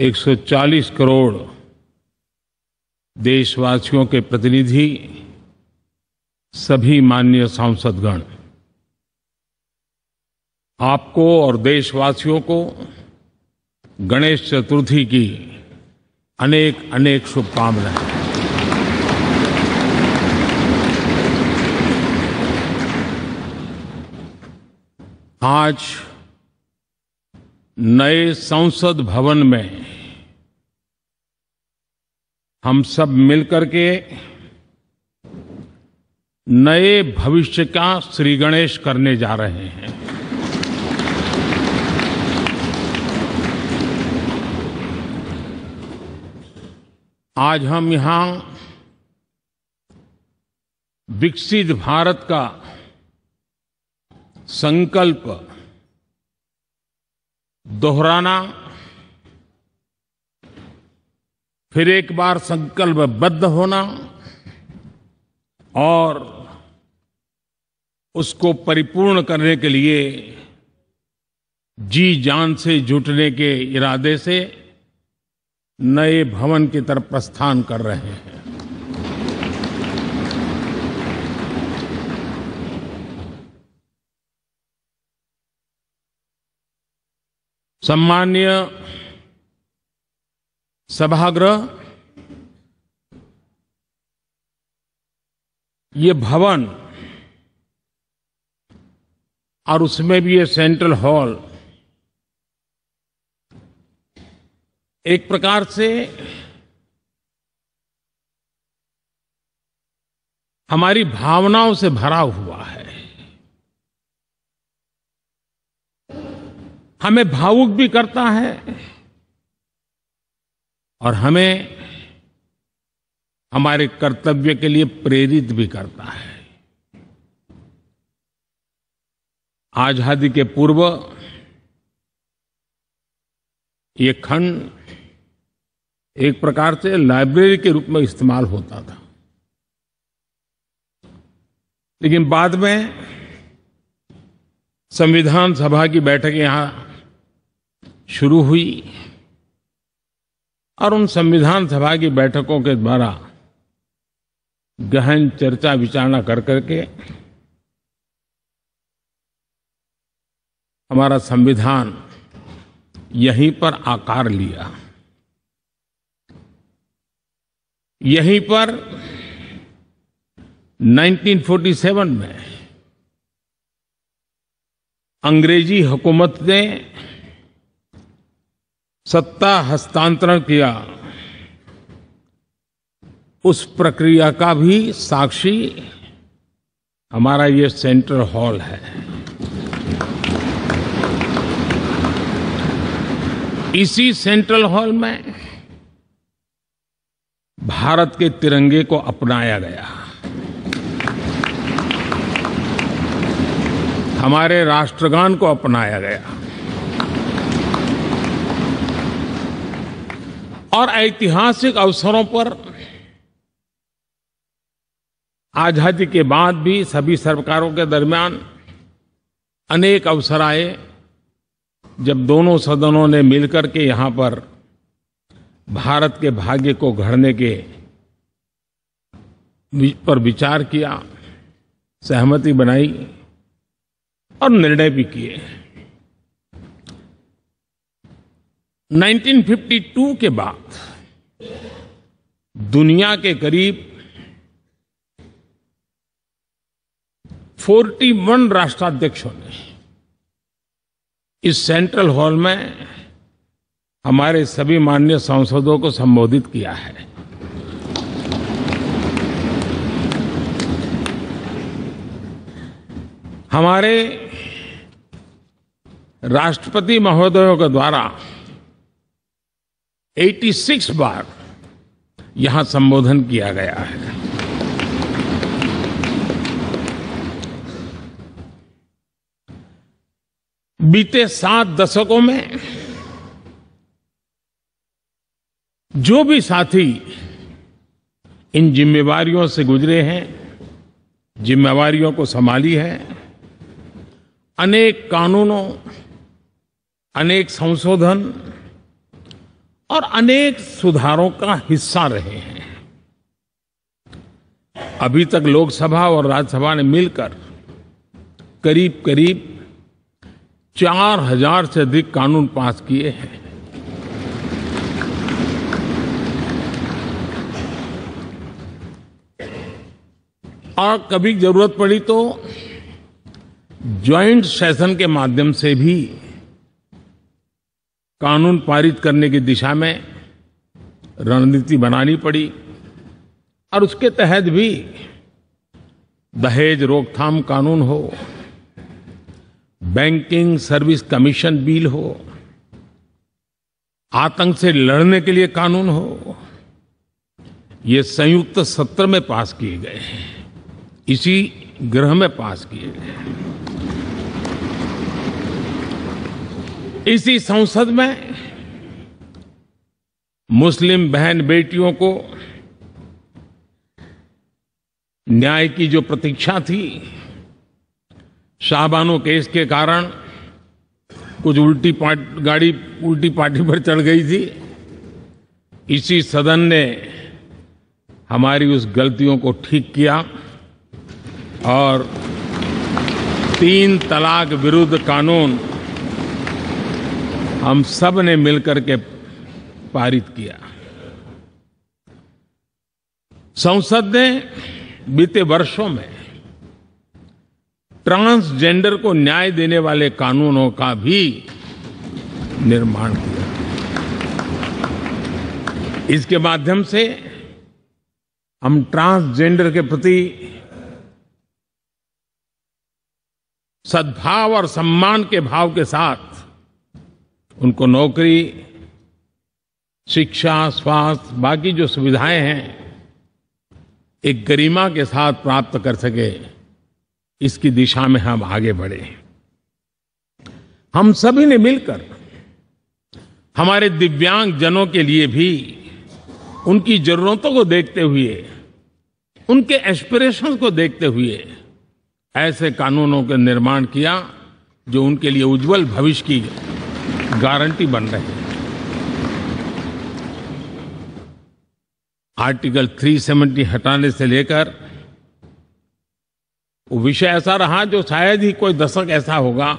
140 करोड़ देशवासियों के प्रतिनिधि, सभी माननीय सांसदगण, आपको और देशवासियों को गणेश चतुर्थी की अनेक अनेक शुभकामनाएं। आज नए संसद भवन में हम सब मिलकर के नए भविष्य का श्री गणेश करने जा रहे हैं। आज हम यहां विकसित भारत का संकल्प दोहराना, फिर एक बार संकल्पबद्ध होना और उसको परिपूर्ण करने के लिए जी जान से जुटने के इरादे से नए भवन की तरफ प्रस्थान कर रहे हैं। सम्माननीय सभागृह, ये भवन और उसमें भी ये सेंट्रल हॉल एक प्रकार से हमारी भावनाओं से भरा हुआ है। हमें भावुक भी करता है और हमें हमारे कर्तव्य के लिए प्रेरित भी करता है। आजादी के पूर्व ये खंड एक प्रकार से लाइब्रेरी के रूप में इस्तेमाल होता था, लेकिन बाद में संविधान सभा की बैठकें यहां शुरू हुई और उन संविधान सभा की बैठकों के द्वारा गहन चर्चा विचारणा कर करके हमारा संविधान यहीं पर आकार लिया। यहीं पर 1947 में अंग्रेजी हुकूमत ने सत्ता हस्तांतरण किया, उस प्रक्रिया का भी साक्षी हमारा ये सेंट्रल हॉल है। इसी सेंट्रल हॉल में भारत के तिरंगे को अपनाया गया, हमारे राष्ट्रगान को अपनाया गया और ऐतिहासिक अवसरों पर आजादी के बाद भी सभी सरकारों के दरमियान अनेक अवसर आए जब दोनों सदनों ने मिलकर के यहां पर भारत के भाग्य को गढ़ने के पर विचार किया, सहमति बनाई और निर्णय भी किए। 1952 के बाद दुनिया के करीब 41 राष्ट्राध्यक्षों ने इस सेंट्रल हॉल में हमारे सभी माननीय सांसदों को संबोधित किया है। हमारे राष्ट्रपति महोदयों के द्वारा 86 बार यहां संबोधन किया गया है। बीते 7 दशकों में जो भी साथी इन जिम्मेवारियों से गुजरे हैं, जिम्मेवारियों को संभाली है, अनेक कानूनों, अनेक संशोधन और अनेक सुधारों का हिस्सा रहे हैं। अभी तक लोकसभा और राज्यसभा ने मिलकर करीब करीब 4000 से अधिक कानून पास किए हैं। और कभी जरूरत पड़ी तो ज्वाइंट सेशन के माध्यम से भी कानून पारित करने की दिशा में रणनीति बनानी पड़ी और उसके तहत भी दहेज रोकथाम कानून हो, बैंकिंग सर्विस कमीशन बिल हो, आतंक से लड़ने के लिए कानून हो, ये संयुक्त सत्र में पास किए गए हैं, इसी गृह में पास किए गए। इसी संसद में मुस्लिम बहन बेटियों को न्याय की जो प्रतीक्षा थी, शाहबानो केस के कारण कुछ गाड़ी उल्टी पार्टी पर चढ़ गई थी। इसी सदन ने हमारी उस गलतियों को ठीक किया और 3 तलाक विरुद्ध कानून हम सब ने मिलकर के पारित किया। संसद ने बीते वर्षों में ट्रांसजेंडर को न्याय देने वाले कानूनों का भी निर्माण किया। इसके माध्यम से हम ट्रांसजेंडर के प्रति सद्भाव और सम्मान के भाव के साथ उनको नौकरी, शिक्षा, स्वास्थ्य, बाकी जो सुविधाएं हैं एक गरिमा के साथ प्राप्त कर सके, इसकी दिशा में हम आगे बढ़े। हम सभी ने मिलकर हमारे दिव्यांग जनों के लिए भी उनकी जरूरतों को देखते हुए, उनके एस्पिरेशंस को देखते हुए ऐसे कानूनों का निर्माण किया जो उनके लिए उज्जवल भविष्य की गारंटी बन रहे हैं। आर्टिकल 370 हटाने से लेकर वो विषय ऐसा रहा जो शायद ही कोई दशक ऐसा होगा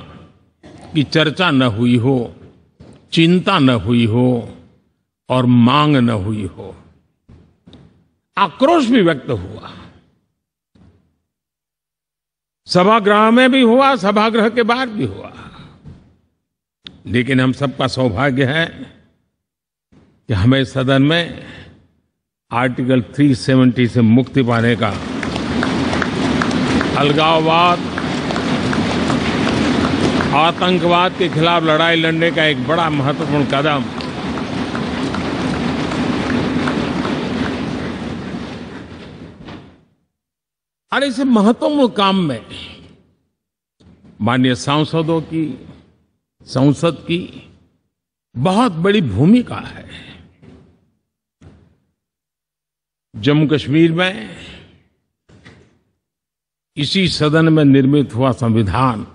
कि चर्चा न हुई हो, चिंता न हुई हो और मांग न हुई हो। आक्रोश भी व्यक्त हुआ, सभागृह में भी हुआ, सभागृह के बाहर भी हुआ। लेकिन हम सबका सौभाग्य है कि हमें सदन में आर्टिकल 370 से मुक्ति पाने का, अलगाववाद, आतंकवाद के खिलाफ लड़ाई लड़ने का एक बड़ा महत्वपूर्ण कदम और इस महत्वपूर्ण काम में माननीय सांसदों की, संसद की बहुत बड़ी भूमिका है। जम्मू कश्मीर में इसी सदन में निर्मित हुआ संविधान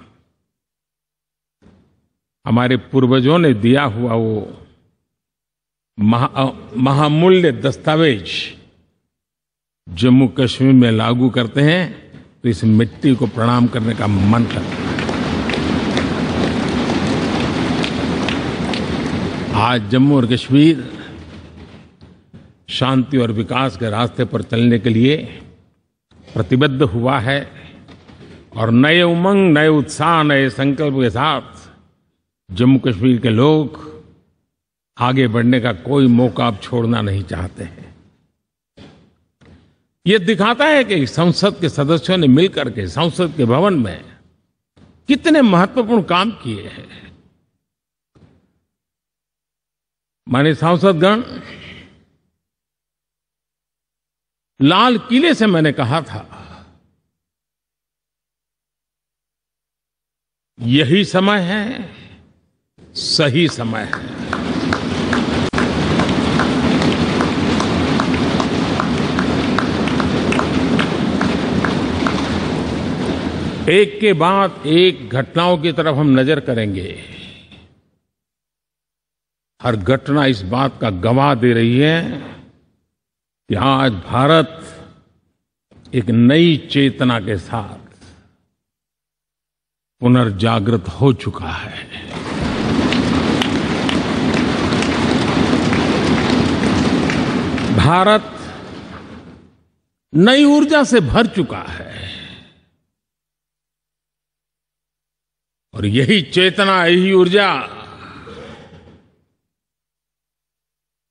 हमारे पूर्वजों ने दिया हुआ वो महामूल्य दस्तावेज जम्मू कश्मीर में लागू करते हैं तो इस मिट्टी को प्रणाम करने का मन करता है। आज जम्मू और कश्मीर शांति और विकास के रास्ते पर चलने के लिए प्रतिबद्ध हुआ है और नए उमंग, नए उत्साह, नए संकल्प के साथ जम्मू कश्मीर के लोग आगे बढ़ने का कोई मौका अब छोड़ना नहीं चाहते हैं। ये दिखाता है कि संसद के सदस्यों ने मिलकर के संसद के भवन में कितने महत्वपूर्ण काम किए हैं। माननीय सांसदगण, लाल किले से मैंने कहा था यही समय है, सही समय है। एक के बाद एक घटनाओं की तरफ हम नजर करेंगे। हर घटना इस बात का गवाह दे रही है कि आज भारत एक नई चेतना के साथ पुनर्जागृत हो चुका है। भारत नई ऊर्जा से भर चुका है और यही चेतना, यही ऊर्जा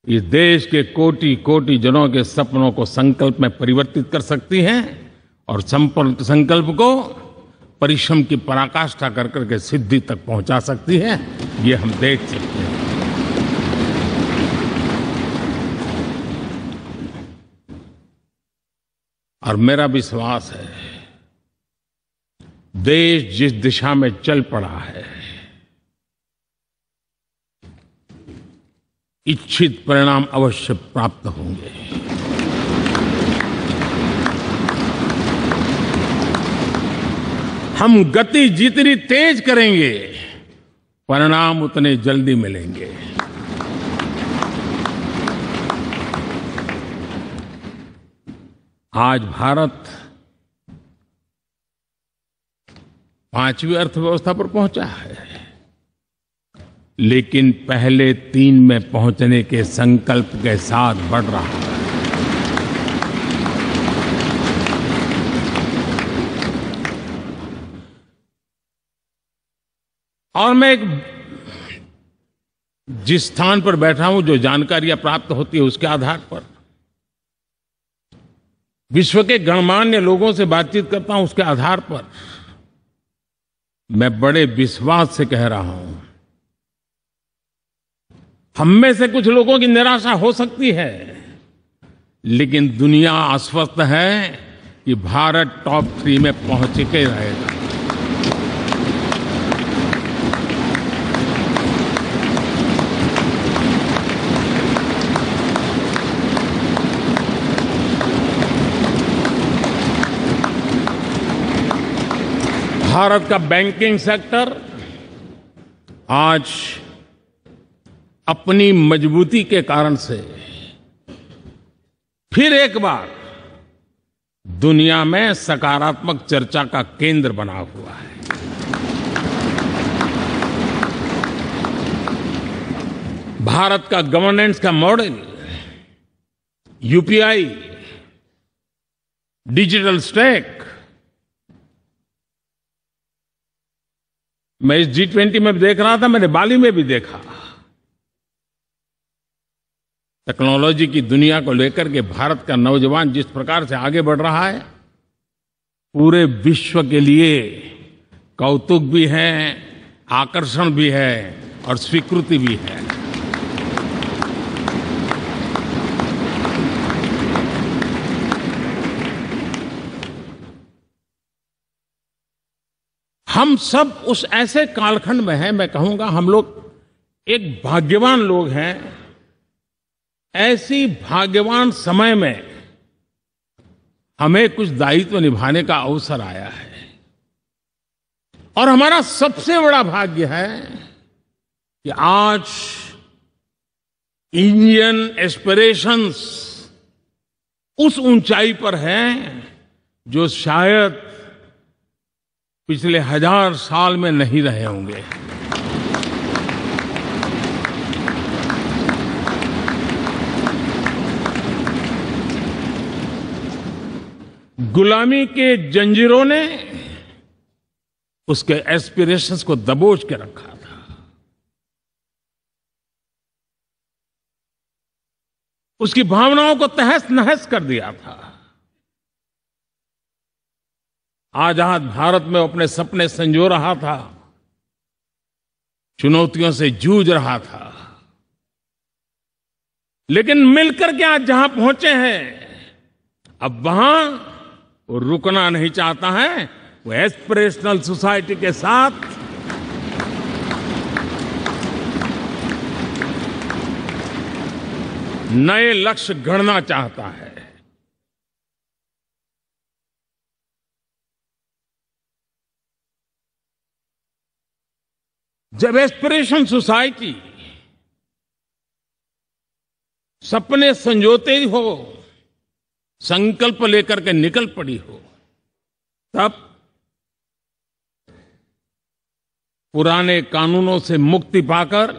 इस देश के कोटि कोटि जनों के सपनों को संकल्प में परिवर्तित कर सकती है और संकल्प को परिश्रम की पराकाष्ठा कर करके सिद्धि तक पहुंचा सकती है। ये हम देख सकते हैं। और मेरा विश्वास है, देश जिस दिशा में चल पड़ा है, इच्छित परिणाम अवश्य प्राप्त होंगे। हम गति जितनी तेज करेंगे, परिणाम उतने जल्दी मिलेंगे। आज भारत 5वीं अर्थव्यवस्था पर पहुंचा है, लेकिन पहले 3 में पहुंचने के संकल्प के साथ बढ़ रहा है। और मैं जिस स्थान पर बैठा हूं, जो जानकारियां प्राप्त होती है, उसके आधार पर विश्व के गणमान्य लोगों से बातचीत करता हूं, उसके आधार पर मैं बड़े विश्वास से कह रहा हूं, हम में से कुछ लोगों की निराशा हो सकती है, लेकिन दुनिया आश्वस्त है कि भारत टॉप 3 में पहुंच के रहेगा। भारत का बैंकिंग सेक्टर आज अपनी मजबूती के कारण से फिर एक बार दुनिया में सकारात्मक चर्चा का केंद्र बना हुआ है। भारत का गवर्नेंस का मॉडल, यूपीआई, डिजिटल स्टैक, मैं इस G20 में देख रहा था, मैंने बाली में भी देखा। टेक्नोलॉजी की दुनिया को लेकर के भारत का नौजवान जिस प्रकार से आगे बढ़ रहा है, पूरे विश्व के लिए कौतुक भी है, आकर्षण भी है और स्वीकृति भी है। हम सब उस ऐसे कालखंड में हैं, मैं कहूंगा हम लोग एक भाग्यवान लोग हैं। ऐसी भाग्यवान समय में हमें कुछ दायित्व निभाने का अवसर आया है और हमारा सबसे बड़ा भाग्य है कि आज इंडियन एस्पिरेशंस उस ऊंचाई पर हैं जो शायद पिछले 1000 साल में नहीं रहे होंगे। गुलामी के जंजीरों ने उसके एस्पिरेशंस को दबोच के रखा था। उसकी भावनाओं को तहस नहस कर दिया था। आजाद भारत में अपने सपने संजो रहा था, चुनौतियों से जूझ रहा था, लेकिन मिलकर के आज जहां पहुंचे हैं, अब वहां वो रुकना नहीं चाहता है। वो एस्पिरेशनल सोसाइटी के साथ नए लक्ष्य गढ़ना चाहता है। जब एस्पिरेशन सोसाइटी सपने संजोते ही हो, संकल्प लेकर के निकल पड़ी हो, तब पुराने कानूनों से मुक्ति पाकर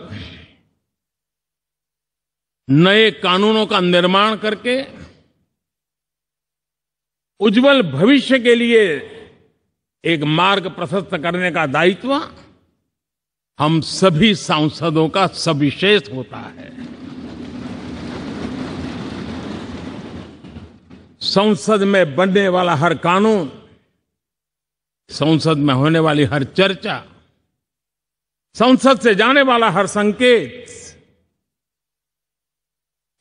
नए कानूनों का निर्माण करके उज्जवल भविष्य के लिए एक मार्ग प्रशस्त करने का दायित्व हम सभी सांसदों का सविशेष होता है। संसद में बनने वाला हर कानून, संसद में होने वाली हर चर्चा, संसद से जाने वाला हर संकेत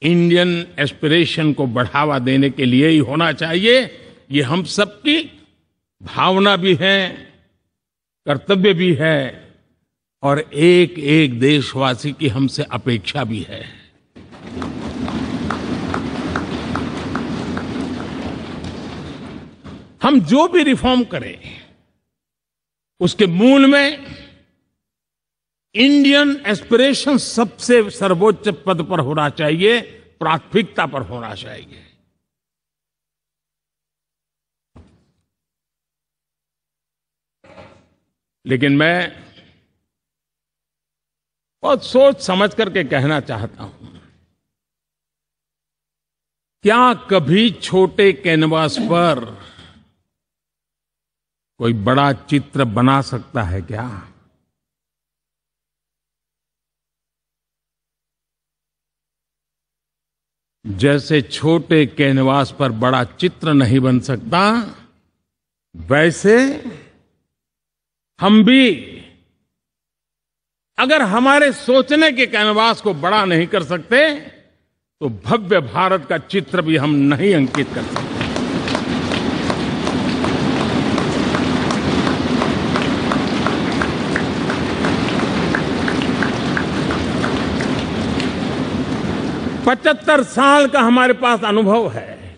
इंडियन एस्पिरेशन को बढ़ावा देने के लिए ही होना चाहिए। ये हम सबकी भावना भी है, कर्तव्य भी है और एक एक देशवासी की हमसे अपेक्षा भी है। हम जो भी रिफॉर्म करें उसके मूल में इंडियन एस्पिरेशन सबसे सर्वोच्च पद पर होना चाहिए, प्राथमिकता पर होना चाहिए। लेकिन मैं बहुत सोच समझ करके कहना चाहता हूं, क्या कभी छोटे कैनवास पर कोई बड़ा चित्र बना सकता है क्या? जैसे छोटे कैनवास पर बड़ा चित्र नहीं बन सकता, वैसे हम भी अगर हमारे सोचने के कैनवास को बड़ा नहीं कर सकते तो भव्य भारत का चित्र भी हम नहीं अंकित कर सकते। पचहत्तर साल का हमारे पास अनुभव है।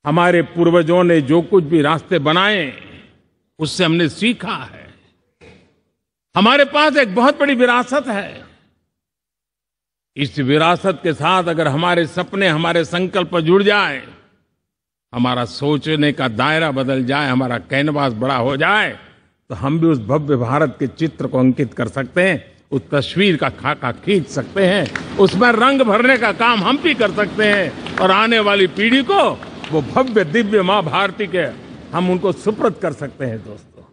हमारे पूर्वजों ने जो कुछ भी रास्ते बनाए उससे हमने सीखा है। हमारे पास एक बहुत बड़ी विरासत है। इस विरासत के साथ अगर हमारे सपने, हमारे संकल्प जुड़ जाए, हमारा सोचने का दायरा बदल जाए, हमारा कैनवास बड़ा हो जाए, तो हम भी उस भव्य भारत के चित्र को अंकित कर सकते हैं, उस तस्वीर का खाका खींच सकते हैं, उसमें रंग भरने का काम हम भी कर सकते हैं और आने वाली पीढ़ी को वो भव्य दिव्य मां भारती के हम उनको सुपुर्द कर सकते हैं। दोस्तों,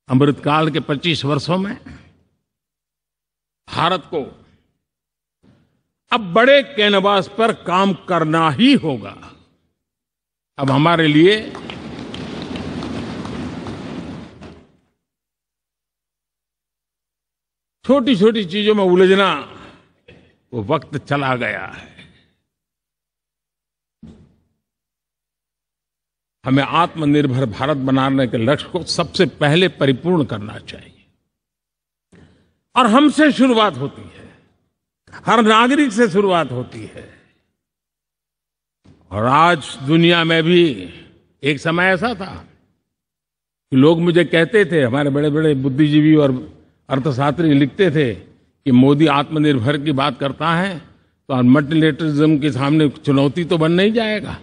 अमृतकाल के 25 वर्षों में भारत को अब बड़े कैनवास पर काम करना ही होगा। अब हमारे लिए छोटी छोटी चीजों में उलझना वो वक्त चला गया है। हमें आत्मनिर्भर भारत बनाने के लक्ष्य को सबसे पहले परिपूर्ण करना चाहिए और हमसे शुरुआत होती है, हर नागरिक से शुरुआत होती है। और आज दुनिया में भी एक समय ऐसा था कि लोग मुझे कहते थे, हमारे बड़े बड़े बुद्धिजीवी और अर्थशास्त्री लिखते थे कि मोदी आत्मनिर्भर की बात करता है तो मल्टीलेटरलिज्म के सामने चुनौती तो बन नहीं जाएगा,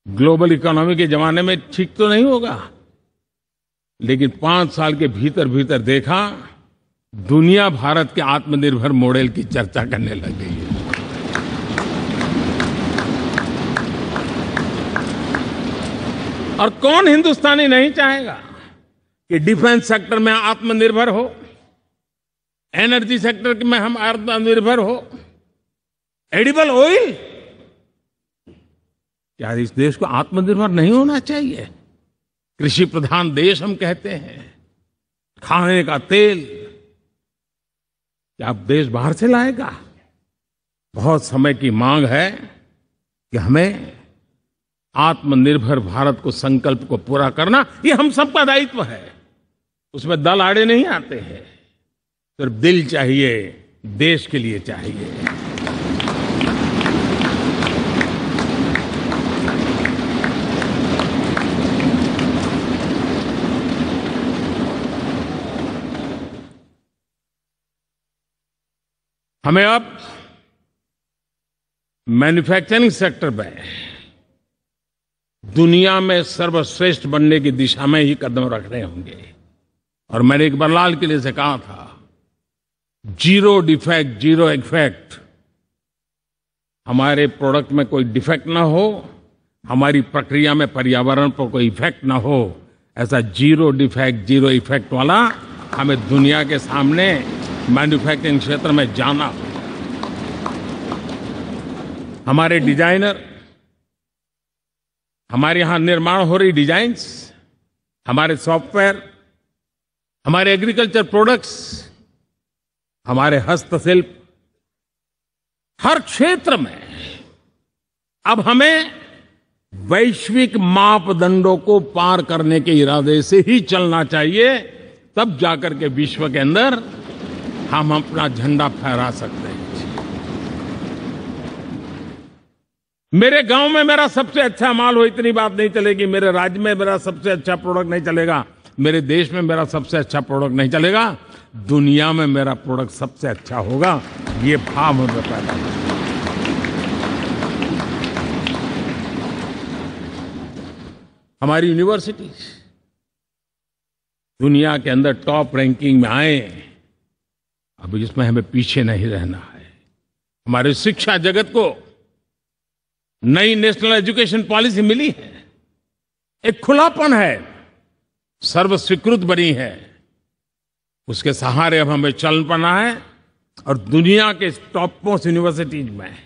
ग्लोबल इकोनॉमी के जमाने में ठीक तो नहीं होगा। लेकिन 5 साल के भीतर भीतर देखा, दुनिया भारत के आत्मनिर्भर मॉडल की चर्चा करने लग गई है। और कौन हिंदुस्तानी नहीं चाहेगा कि डिफेंस सेक्टर में आत्मनिर्भर हो, एनर्जी सेक्टर में हम आत्मनिर्भर हो, एडिबल ऑयल, क्या इस देश को आत्मनिर्भर नहीं होना चाहिए? कृषि प्रधान देश हम कहते हैं, खाने का तेल क्या देश बाहर से लाएगा? बहुत समय की मांग है कि हमें आत्मनिर्भर भारत को संकल्प को पूरा करना, ये हम सबका दायित्व है। उसमें दल आड़े नहीं आते हैं, सिर्फ दिल चाहिए, देश के लिए चाहिए। हमें अब मैन्युफैक्चरिंग सेक्टर में दुनिया में सर्वश्रेष्ठ बनने की दिशा में ही कदम रखने होंगे। और मैंने एक बार लाल किले से कहा था, जीरो डिफेक्ट जीरो इफेक्ट। हमारे प्रोडक्ट में कोई डिफेक्ट ना हो, हमारी प्रक्रिया में पर्यावरण पर कोई इफेक्ट ना हो, ऐसा जीरो डिफेक्ट जीरो इफेक्ट वाला हमें दुनिया के सामने मैन्युफैक्चरिंग क्षेत्र में जाना हो। हमारे डिजाइनर, हमारे यहां निर्माण हो रही डिजाइन्स, हमारे सॉफ्टवेयर, हमारे एग्रीकल्चर प्रोडक्ट्स, हमारे हस्तशिल्प, हर क्षेत्र में अब हमें वैश्विक मापदंडों को पार करने के इरादे से ही चलना चाहिए, तब जाकर के विश्व के अंदर हम अपना झंडा फहरा सकते हैं। मेरे गांव में मेरा सबसे अच्छा माल हो, इतनी बात नहीं चलेगी। मेरे राज्य में मेरा सबसे अच्छा प्रोडक्ट नहीं चलेगा, मेरे देश में मेरा सबसे अच्छा प्रोडक्ट नहीं चलेगा, दुनिया में मेरा प्रोडक्ट सबसे अच्छा होगा, ये भाव हमें पैदा होगा। हमारी यूनिवर्सिटीज दुनिया के अंदर टॉप रैंकिंग में आए, अब इसमें हमें पीछे नहीं रहना है। हमारे शिक्षा जगत को नई नेशनल एजुकेशन पॉलिसी मिली है, एक खुलापन है, सर्वस्वीकृत बनी है, उसके सहारे अब हमें चल पड़ना है। और दुनिया के टॉप मोस्ट यूनिवर्सिटीज में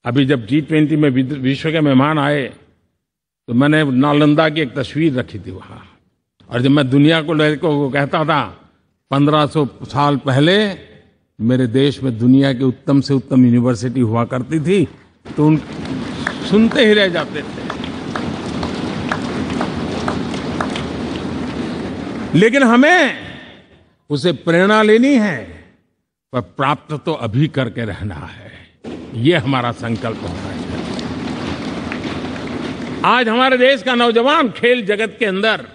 अभी जब G20 में विश्व के मेहमान आए तो मैंने नालंदा की एक तस्वीर रखी थी वहां, और जब मैं दुनिया को कहता था 1500 साल पहले मेरे देश में दुनिया की उत्तम से उत्तम यूनिवर्सिटी हुआ करती थी, तो उन सुनते ही रह जाते थे। लेकिन हमें उसे प्रेरणा लेनी है, पर प्राप्त तो अभी करके रहना है, ये हमारा संकल्प होना चाहिए। आज हमारे देश का नौजवान खेल जगत के अंदर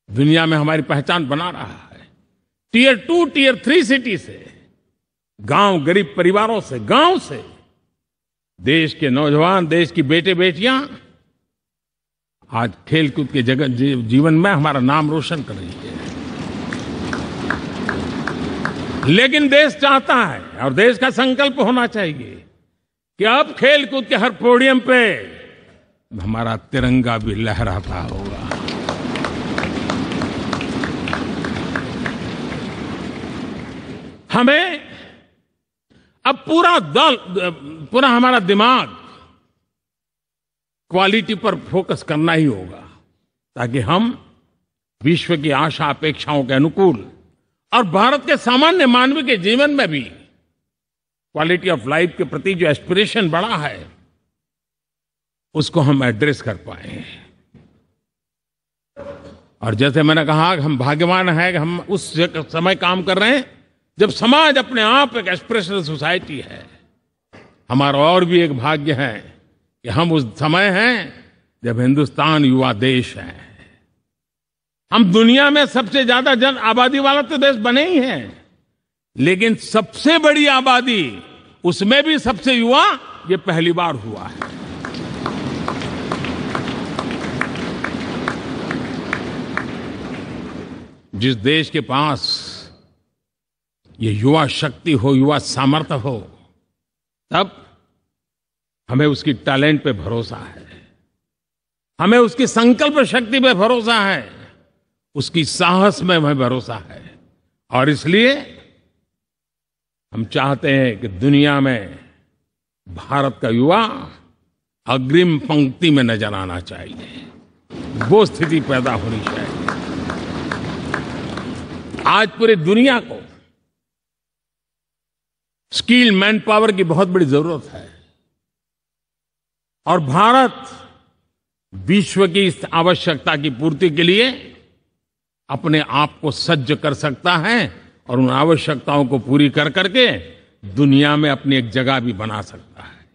दुनिया में हमारी पहचान बना रहा है। टियर 2, टियर 3 सिटी से, गांव, गरीब परिवारों से, गांव से देश के नौजवान, देश की बेटे बेटियां आज खेलकूद के जगत जीवन में हमारा नाम रोशन कर रही है। लेकिन देश चाहता है और देश का संकल्प होना चाहिए कि अब खेलकूद के हर पोडियम पे हमारा तिरंगा भी लहराता होगा। हमें अब पूरा हमारा दिमाग क्वालिटी पर फोकस करना ही होगा, ताकि हम विश्व की आशा अपेक्षाओं के अनुकूल और भारत के सामान्य मानव के जीवन में भी क्वालिटी ऑफ लाइफ के प्रति जो एस्पिरेशन बढ़ा है, उसको हम एड्रेस कर पाए। और जैसे मैंने कहा कि हम भाग्यवान हैं कि हम उस समय काम कर रहे हैं जब समाज अपने आप एक एस्पिरेशनल सोसाइटी है। हमारा और भी एक भाग्य है कि हम उस समय हैं जब हिंदुस्तान युवा देश है। हम दुनिया में सबसे ज्यादा जन आबादी वाला तो देश बने ही हैं, लेकिन सबसे बड़ी आबादी, उसमें भी सबसे युवा, ये पहली बार हुआ है। जिस देश के पास ये युवा शक्ति हो, युवा सामर्थ्य हो, तब हमें उसकी टैलेंट पे भरोसा है, हमें उसकी संकल्प शक्ति पे भरोसा है, उसकी साहस में हमें भरोसा है। और इसलिए हम चाहते हैं कि दुनिया में भारत का युवा अग्रिम पंक्ति में नजर आना चाहिए, वो स्थिति पैदा होनी चाहिए। आज पूरी दुनिया को स्किल मैन पावर की बहुत बड़ी जरूरत है, और भारत विश्व की इस आवश्यकता की पूर्ति के लिए अपने आप को सज्ज कर सकता है, और उन आवश्यकताओं को पूरी कर करके दुनिया में अपनी एक जगह भी बना सकता है।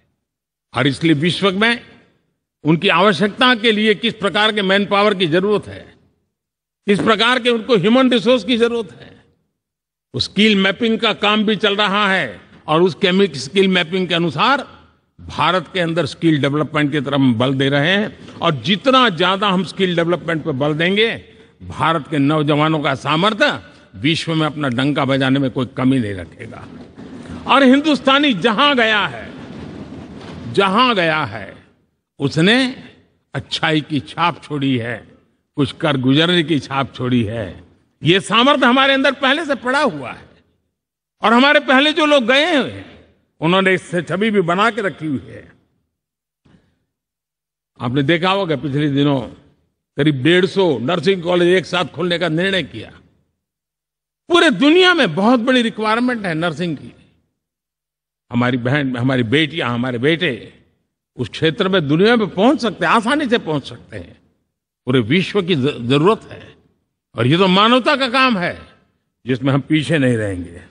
और इसलिए विश्व में उनकी आवश्यकता के लिए किस प्रकार के मैन पावर की जरूरत है, किस प्रकार के उनको ह्यूमन रिसोर्स की जरूरत है, स्किल मैपिंग का काम भी चल रहा है और उस स्किल मैपिंग के अनुसार भारत के अंदर स्किल डेवलपमेंट की तरफ हम बल दे रहे हैं और जितना ज्यादा हम स्किल डेवलपमेंट पर बल देंगे, भारत के नौजवानों का सामर्थ्य विश्व में अपना डंका बजाने में कोई कमी नहीं रखेगा। और हिंदुस्तानी जहां गया है उसने अच्छाई की छाप छोड़ी है, कुछ कर गुजरने की छाप छोड़ी है। ये सामर्थ्य हमारे अंदर पहले से पड़ा हुआ है और हमारे पहले जो लोग गए हैं उन्होंने इससे छवि भी बना के रखी हुई है। आपने देखा होगा पिछले दिनों करीब 150 नर्सिंग कॉलेज एक साथ खोलने का निर्णय किया। पूरे दुनिया में बहुत बड़ी रिक्वायरमेंट है नर्सिंग की। हमारी बहन, हमारी बेटियां, हमारे बेटे उस क्षेत्र में दुनिया में पहुंच सकते हैं, आसानी से पहुंच सकते हैं। पूरे विश्व की जरूरत है और ये तो मानवता का काम है जिसमें हम पीछे नहीं रहेंगे।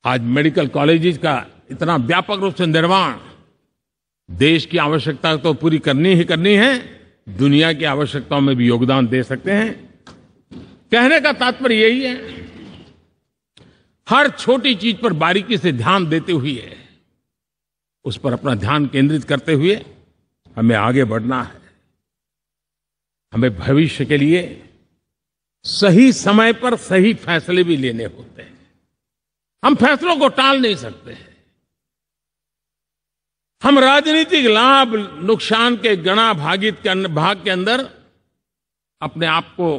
आज मेडिकल कॉलेजेस का इतना व्यापक रूप से निर्माण, देश की आवश्यकता तो पूरी करनी ही करनी है, दुनिया की आवश्यकताओं में भी योगदान दे सकते हैं। कहने का तात्पर्य यही है, हर छोटी चीज पर बारीकी से ध्यान देते हुए, उस पर अपना ध्यान केंद्रित करते हुए हमें आगे बढ़ना है। हमें भविष्य के लिए सही समय पर सही फैसले भी लेने होते हैं। हम फैसलों को टाल नहीं सकते। हम राजनीतिक लाभ नुकसान के गणा भाग के अंदर अपने आप को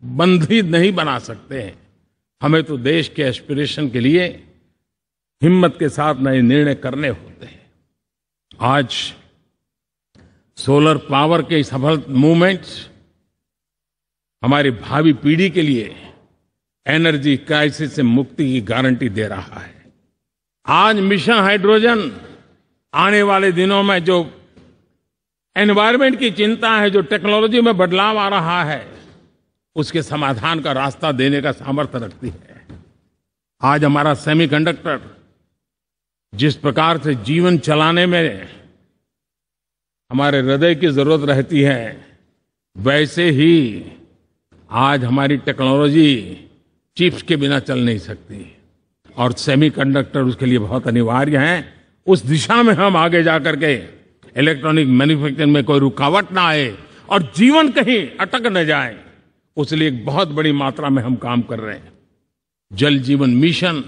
बंधित नहीं बना सकते हैं। हमें तो देश के एस्पिरेशन के लिए हिम्मत के साथ नए निर्णय करने होते हैं। आज सोलर पावर के सफल मूवमेंट्स हमारी भावी पीढ़ी के लिए एनर्जी क्राइसिस से मुक्ति की गारंटी दे रहा है। आज मिशन हाइड्रोजन आने वाले दिनों में जो एनवायरमेंट की चिंता है, जो टेक्नोलॉजी में बदलाव आ रहा है, उसके समाधान का रास्ता देने का सामर्थ्य रखती है। आज हमारा सेमीकंडक्टर जिस प्रकार से जीवन चलाने में हमारे हृदय की जरूरत रहती है, वैसे ही आज हमारी टेक्नोलॉजी चिप्स के बिना चल नहीं सकती और सेमीकंडक्टर उसके लिए बहुत अनिवार्य है। उस दिशा में हम आगे जाकर के इलेक्ट्रॉनिक मैन्युफैक्चरिंग में कोई रुकावट ना आए और जीवन कहीं अटक न जाए, उसलिए एक बहुत बड़ी मात्रा में हम काम कर रहे हैं। जल जीवन मिशन,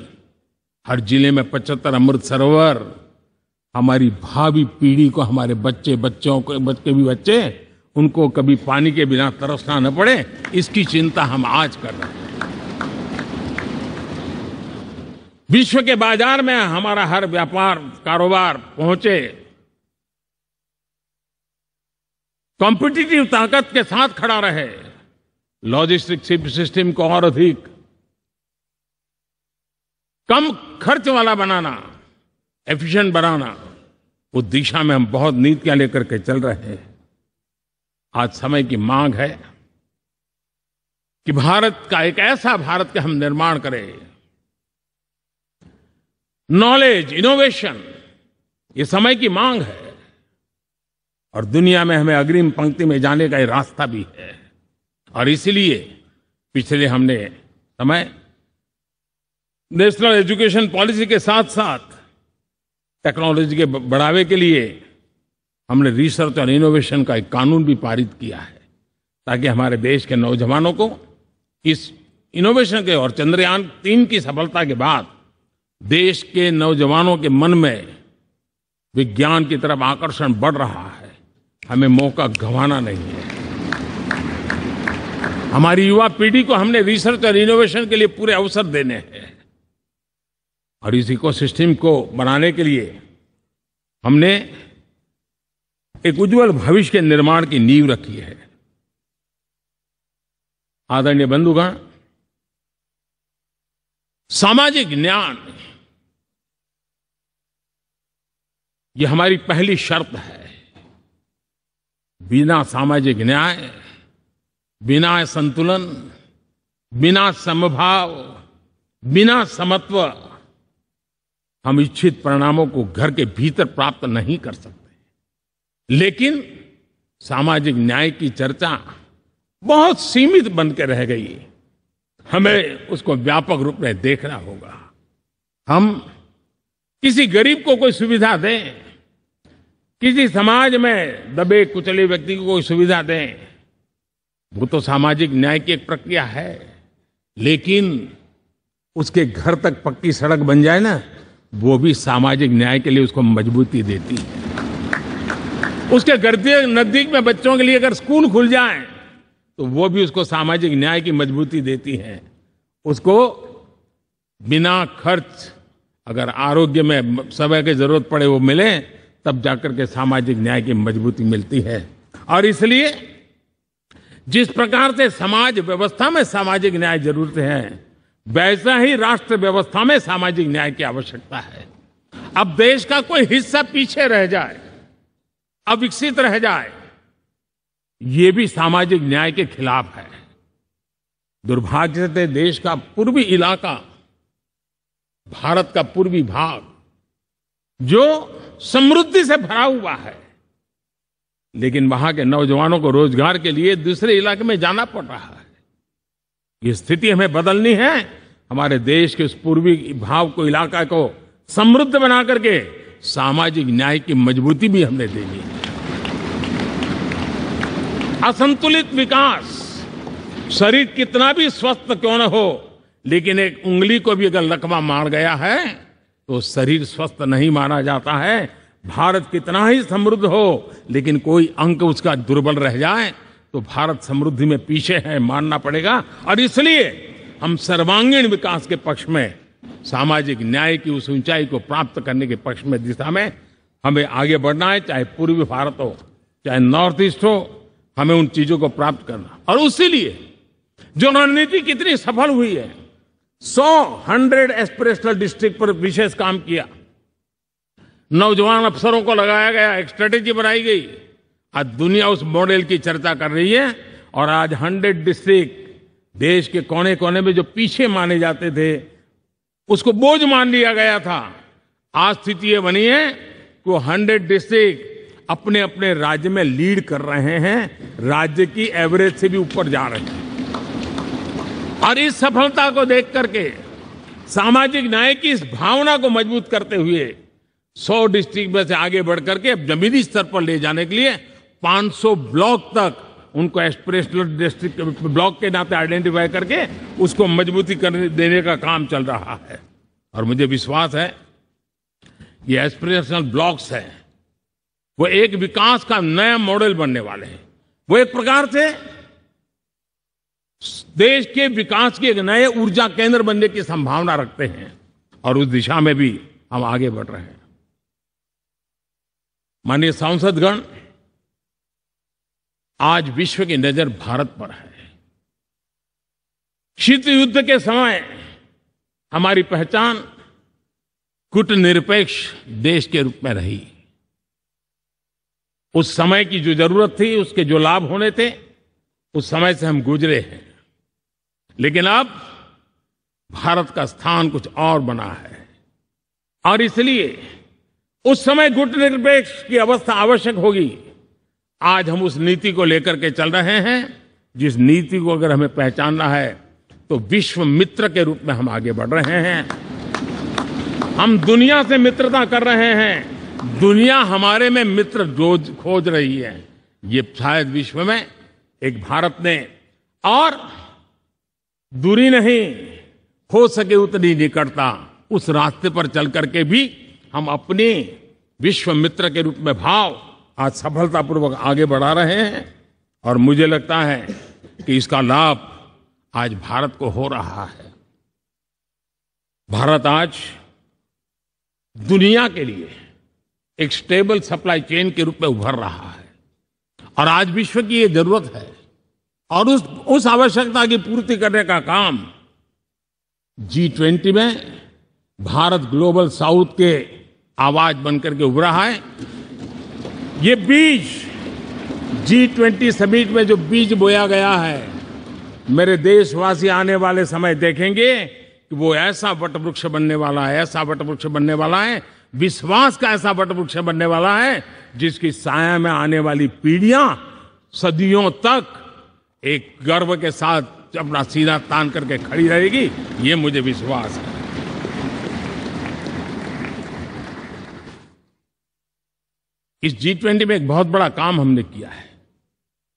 हर जिले में 75 अमृत सरोवर, हमारी भावी पीढ़ी को, हमारे बच्चे उनको कभी पानी के बिना तरसना न पड़े, इसकी चिंता हम आज कर रहे हैं। विश्व के बाजार में हमारा हर व्यापार कारोबार पहुंचे, कॉम्पिटिटिव ताकत के साथ खड़ा रहे, लॉजिस्टिक सिस्टम को और अधिक कम खर्च वाला बनाना, एफिशिएंट बनाना, उस दिशा में हम बहुत नीतियां लेकर के चल रहे हैं। आज समय की मांग है कि भारत का एक ऐसा भारत के हम निर्माण करें। नॉलेज, इनोवेशन, ये समय की मांग है और दुनिया में हमें अग्रिम पंक्ति में जाने का ये रास्ता भी है। और इसलिए पिछले हमने समय नेशनल एजुकेशन पॉलिसी के साथ साथ टेक्नोलॉजी के बढ़ावे के लिए हमने रिसर्च और इनोवेशन का एक कानून भी पारित किया है, ताकि हमारे देश के नौजवानों को इस इनोवेशन के और चंद्रयान 3 की सफलता के बाद देश के नौजवानों के मन में विज्ञान की तरफ आकर्षण बढ़ रहा है। हमें मौका गंवाना नहीं है। हमारी युवा पीढ़ी को हमने रिसर्च और इनोवेशन के लिए पूरे अवसर देने हैं और इस इकोसिस्टम को बनाने के लिए हमने एक उज्जवल भविष्य के निर्माण की नींव रखी है। आदरणीय बंधुगण, सामाजिक न्याय ये हमारी पहली शर्त है। बिना सामाजिक न्याय, बिना संतुलन, बिना समभाव, बिना समत्व हम इच्छित परिणामों को घर के भीतर प्राप्त नहीं कर सकते। लेकिन सामाजिक न्याय की चर्चा बहुत सीमित बन के रह गई हमें उसको व्यापक रूप में देखना होगा। हम किसी गरीब को कोई सुविधा दें, किसी समाज में दबे कुचले व्यक्ति को कोई सुविधा दें, वो तो सामाजिक न्याय की एक प्रक्रिया है। लेकिन उसके घर तक पक्की सड़क बन जाए ना, वो भी सामाजिक न्याय के लिए उसको मजबूती देती है। उसके घर के नजदीक में बच्चों के लिए अगर स्कूल खुल जाए तो वो भी उसको सामाजिक न्याय की मजबूती देती है। उसको बिना खर्च अगर आरोग्य में समय की जरूरत पड़े वो मिले, तब जाकर के सामाजिक न्याय की मजबूती मिलती है। और इसलिए जिस प्रकार से समाज व्यवस्था में सामाजिक न्याय जरूरत है, वैसा ही राष्ट्र व्यवस्था में सामाजिक न्याय की आवश्यकता है। अब देश का कोई हिस्सा पीछे रह जाए, अविकसित रह जाए, ये भी सामाजिक न्याय के खिलाफ है। दुर्भाग्य से देश का पूर्वी इलाका, भारत का पूर्वी भाग जो समृद्धि से भरा हुआ है, लेकिन वहां के नौजवानों को रोजगार के लिए दूसरे इलाके में जाना पड़ रहा है। ये स्थिति हमें बदलनी है। हमारे देश के उस पूर्वी भाव को, इलाका को समृद्ध बना करके सामाजिक न्याय की मजबूती भी हमने देनी है। असंतुलित विकास, शरीर कितना भी स्वस्थ क्यों न हो, लेकिन एक उंगली को भी अगर लकवा मार गया है तो शरीर स्वस्थ नहीं माना जाता है। भारत कितना ही समृद्ध हो, लेकिन कोई अंग उसका दुर्बल रह जाए तो भारत समृद्धि में पीछे है, मानना पड़ेगा। और इसलिए हम सर्वांगीण विकास के पक्ष में, सामाजिक न्याय की उस ऊंचाई को प्राप्त करने के पक्ष में, दिशा में हमें आगे बढ़ना है। चाहे पूर्वी भारत हो, चाहे नॉर्थ ईस्ट हो, हमें उन चीजों को प्राप्त करना। और उसी लिए जो रणनीति कितनी सफल हुई है, 100 एस्पिरेशनल डिस्ट्रिक्ट पर विशेष काम किया, नौजवान अफसरों को लगाया गया, एक स्ट्रेटेजी बनाई गई। आज दुनिया उस मॉडल की चर्चा कर रही है। और आज 100 डिस्ट्रिक्ट, देश के कोने कोने में जो पीछे माने जाते थे, उसको बोझ मान लिया गया था। आज स्थिति ये बनी है कि वो 100 डिस्ट्रिक्ट अपने अपने राज्य में लीड कर रहे हैं, राज्य की एवरेज से भी ऊपर जा रहे हैं। और इस सफलता को देख करके, सामाजिक न्याय की इस भावना को मजबूत करते हुए 100 डिस्ट्रिक्ट में से आगे बढ़ करके अब जमीनी स्तर पर ले जाने के लिए 500 ब्लॉक तक उनको एस्पिरेशनल डिस्ट्रिक्ट ब्लॉक के नाते आइडेंटिफाई करके उसको मजबूती करने देने का काम चल रहा है। और मुझे विश्वास है ये एस्पिरेशनल ब्लॉक्स हैं, वो एक विकास का नया मॉडल बनने वाले हैं। वो एक प्रकार से देश के विकास के एक नए ऊर्जा केंद्र बनने की संभावना रखते हैं। और उस दिशा में भी हम आगे बढ़ रहे हैं। माननीय सांसदगण, आज विश्व की नजर भारत पर है। शीत युद्ध के समय हमारी पहचान कूटनिरपेक्ष देश के रूप में रही। उस समय की जो जरूरत थी, उसके जो लाभ होने थे, उस समय से हम गुजरे हैं। लेकिन अब भारत का स्थान कुछ और बना है। और इसलिए उस समय कूटनिरपेक्ष की अवस्था आवश्यक होगी। आज हम उस नीति को लेकर के चल रहे हैं, जिस नीति को अगर हमें पहचानना है तो विश्व मित्र के रूप में हम आगे बढ़ रहे हैं। हम दुनिया से मित्रता कर रहे हैं, दुनिया हमारे में मित्र खोज रही है। ये शायद विश्व में एक भारत ने और दूरी नहीं, हो सके उतनी निकटता, उस रास्ते पर चल करके भी हम अपने विश्व मित्र के रूप में भाव आज सफलतापूर्वक आगे बढ़ा रहे हैं। और मुझे लगता है कि इसका लाभ आज भारत को हो रहा है। भारत आज दुनिया के लिए एक स्टेबल सप्लाई चेन के रूप में उभर रहा है। और आज विश्व की ये जरूरत है। और उस आवश्यकता की पूर्ति करने का काम G20 में भारत ग्लोबल साउथ के आवाज बनकर के उभरा है। ये बीज G20 समिट में जो बीज बोया गया है, मेरे देशवासी आने वाले समय देखेंगे कि वो ऐसा वटवृक्ष बनने वाला है, ऐसा वटवृक्ष बनने वाला है, विश्वास का ऐसा वटवृक्ष बनने वाला है, जिसकी साया में आने वाली पीढ़ियां सदियों तक एक गर्व के साथ अपना सीना तान करके खड़ी रहेगी, ये मुझे विश्वास है। इस G20 में एक बहुत बड़ा काम हमने किया है,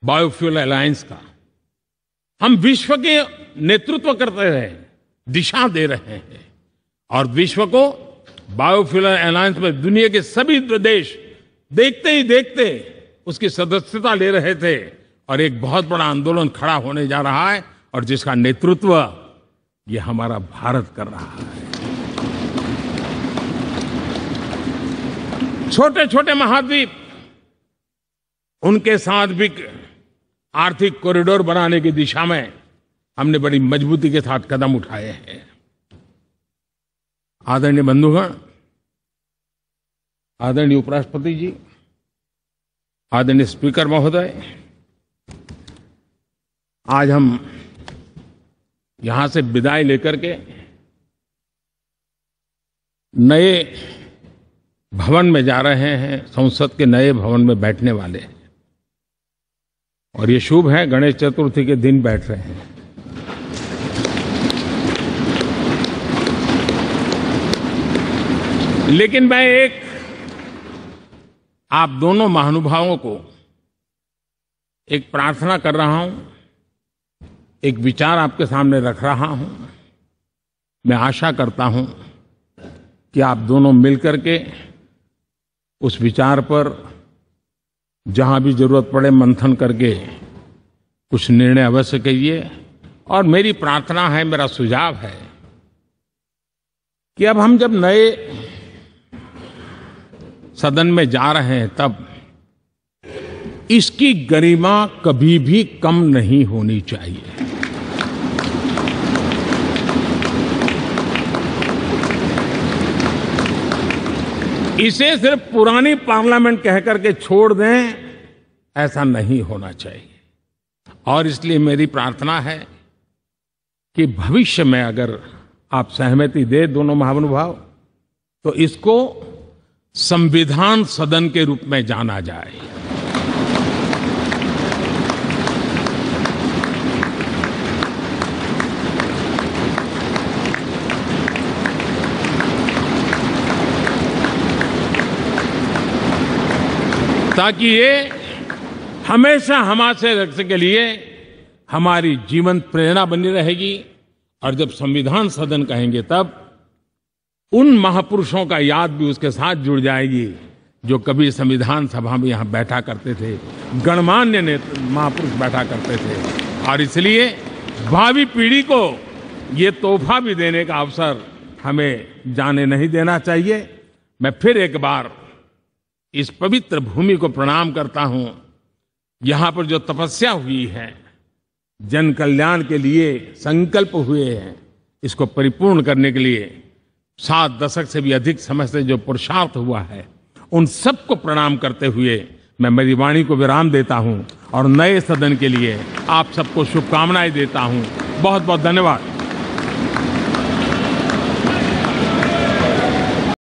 बायोफ्यूल अलायंस का। हम विश्व के नेतृत्व करते रहे, दिशा दे रहे हैं, और विश्व को बायोफ्यूल अलायंस में दुनिया के सभी देश देखते ही देखते उसकी सदस्यता ले रहे थे, और एक बहुत बड़ा आंदोलन खड़ा होने जा रहा है, और जिसका नेतृत्व ये हमारा भारत कर रहा है। छोटे छोटे महाद्वीप, उनके साथ भी आर्थिक कॉरिडोर बनाने की दिशा में हमने बड़ी मजबूती के साथ कदम उठाए हैं। आदरणीय बंधुगण, आदरणीय उपराष्ट्रपति जी, आदरणीय स्पीकर महोदय, आज हम यहां से विदाई लेकर के नए भवन में जा रहे हैं, संसद के नए भवन में बैठने वाले हैं, और ये शुभ है, गणेश चतुर्थी के दिन बैठ रहे हैं। लेकिन मैं एक आप दोनों महानुभावों को एक प्रार्थना कर रहा हूं, एक विचार आपके सामने रख रहा हूं। मैं आशा करता हूं कि आप दोनों मिलकर के उस विचार पर जहां भी जरूरत पड़े मंथन करके कुछ निर्णय अवश्य कीजिए। और मेरी प्रार्थना है, मेरा सुझाव है कि अब हम जब नए सदन में जा रहे हैं, तब इसकी गरिमा कभी भी कम नहीं होनी चाहिए। इसे सिर्फ पुरानी पार्लियामेंट कह करके छोड़ दें, ऐसा नहीं होना चाहिए। और इसलिए मेरी प्रार्थना है कि भविष्य में अगर आप सहमति दे दोनों महानुभाव, तो इसको संविधान सदन के रूप में जाना जाए। ताकि ये हमेशा हमारे के लिए हमारी जीवन प्रेरणा बनी रहेगी। और जब संविधान सदन कहेंगे, तब उन महापुरुषों का याद भी उसके साथ जुड़ जाएगी जो कभी संविधान सभा में यहां बैठा करते थे, गणमान्य महापुरुष बैठा करते थे। और इसलिए भावी पीढ़ी को ये तोहफा भी देने का अवसर हमें जाने नहीं देना चाहिए। मैं फिर एक बार इस पवित्र भूमि को प्रणाम करता हूं। यहां पर जो तपस्या हुई है, जन कल्याण के लिए संकल्प हुए हैं, इसको परिपूर्ण करने के लिए 7 दशक से भी अधिक समय से जो पुरुषार्थ हुआ है, उन सबको प्रणाम करते हुए मैं मेरी वाणी को विराम देता हूं और नए सदन के लिए आप सबको शुभकामनाएं देता हूं। बहुत बहुत धन्यवाद।